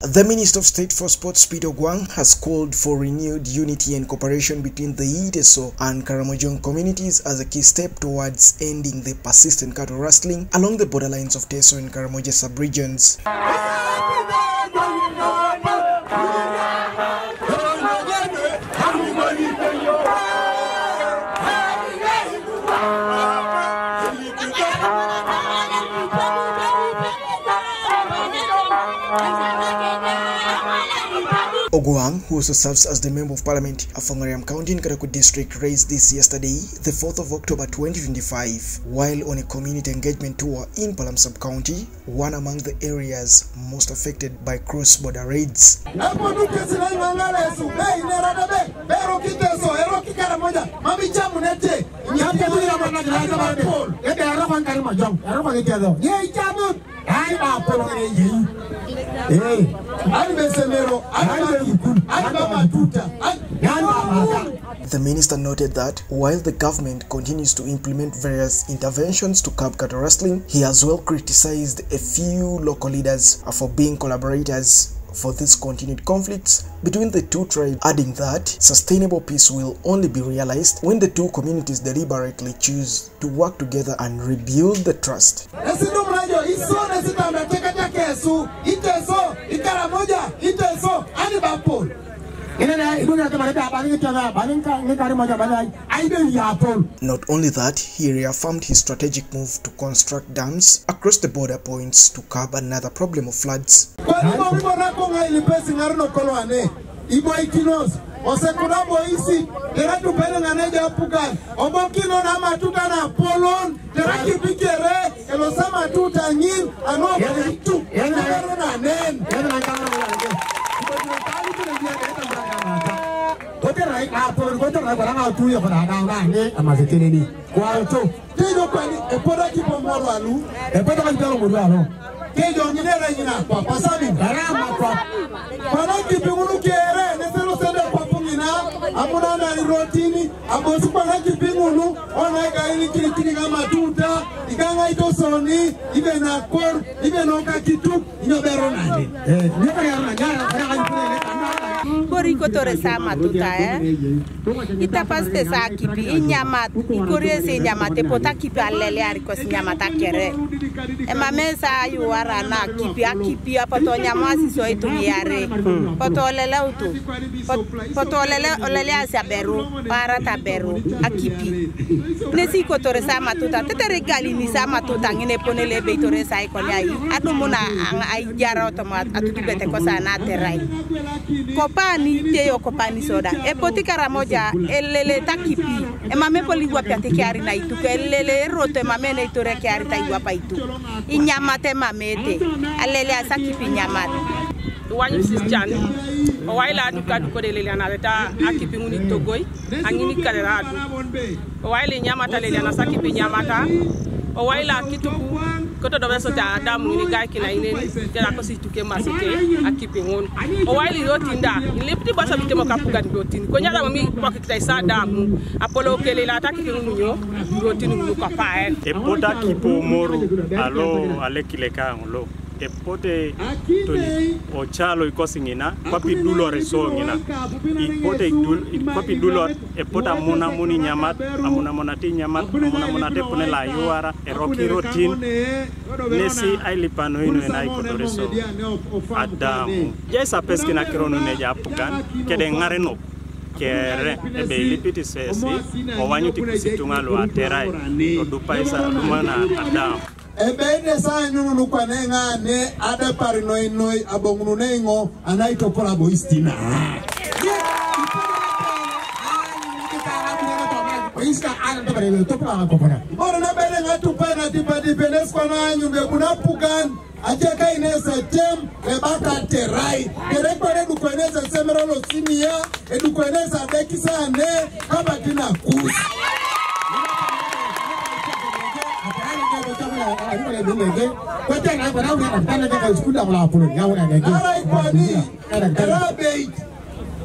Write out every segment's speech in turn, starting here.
The Minister of State for Sports, Peter Ogwang, has called for renewed unity and cooperation between the Iteso and Karamojong communities as a key step towards ending the persistent cattle rustling along the borderlines of Teso and Karamoja sub-regions. Ogwang, who also serves as the Member of Parliament of Fangariam County in Karaku District, raised this yesterday, the 4th of October 2025, while on a community engagement tour in Palam Sub-County, one among the areas most affected by cross-border raids. The minister noted that while the government continues to implement various interventions to curb cattle rustling, he has well criticized a few local leaders for being collaborators for these continued conflicts between the two tribes, adding that sustainable peace will only be realized when the two communities deliberately choose to work together and rebuild the trust. Not only that, he reaffirmed his strategic move to construct dams across the border points to curb another problem of floods. Boriko toresa matuta ita paste sa kipi inyamat ikorie se nyamate pota kipi alele ariko se nyamata kere e mamesa yuara na kipi apoto nyamasi so ituniare poto lele utu poto lele asaberu para taberu akipi nesi ko toresa matuta tetere gali ni sa matuta ngene ponele be toresa ikonyai adumuna ai jara automat atutu bete ko sana terai kopani teyo kopani soda e poti Karamoja elele takipi e mame poli wapiate kiari na itu elele roto e mame ne itore kiari ta iwapa itu inyamate mamete alele asakipi nyamate wanyu sisjani o waila du kadu ko lele na leta akipi nguni togoi angini kareradu o waile nyamata lele na sakipi nyamata o waila kituku koto do beso ta damu ngini gai kina ineni tera ko situke masike akipi ngon o waili rotinda lepti basa bitemo kapuga rotin ko nyala mami pokita isa damu apolo kele la taki ngunyo rotin ngu ko pae e pota kipo moro alo alekileka ngolo e pote toni o chalo ikosingina papi dulo resongina i pote papi dulo e pota mona muni nyamat amuna monati nyamat amuna monate pone la yuara e roki rotin nesi ailipano ino ena ikotoreso adam jesa peski na kirono ne japukan kede ngareno kere ebe lipiti sesi o wanyuti kusitunga lo aterai o dupaisa lumana adam ebede sa nyunu kwa nenga ne ada parinoinoi abongunu nengo anaito pola boistina ora na bele ngatu pana tipati peles kwa na nyumbe kuna pukan ajaka inesa tem e baka terai kere kwere dukweneza semerolo sinia e dukweneza dekisa ne kama kina kusi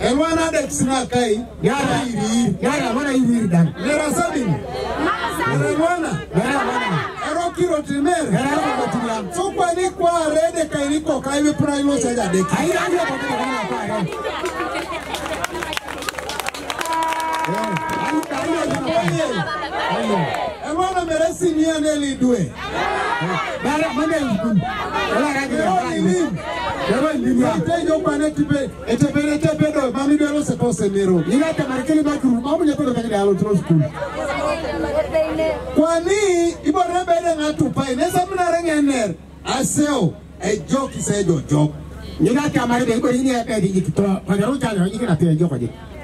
and one other snakai, Yara, what are you done? There are something. Rocky Rotimer, so when you are ready, kai we pura ilo saja dek. Emana meresi ni aneli due. Bara mane ikun. Wala raji ni. Jero ni ya. Tejo pane tipe etepere do mami belo se pose miro. Ina ta markeli ba kuru. Mamu nyeto do kagide alo tro school. Kwani ibo rebele ngatupa inesa mna rengener. Aseo e joki se jo jok. Ina ta mari be ko ni e pe di to. Pa ro ta ni ki na te joki.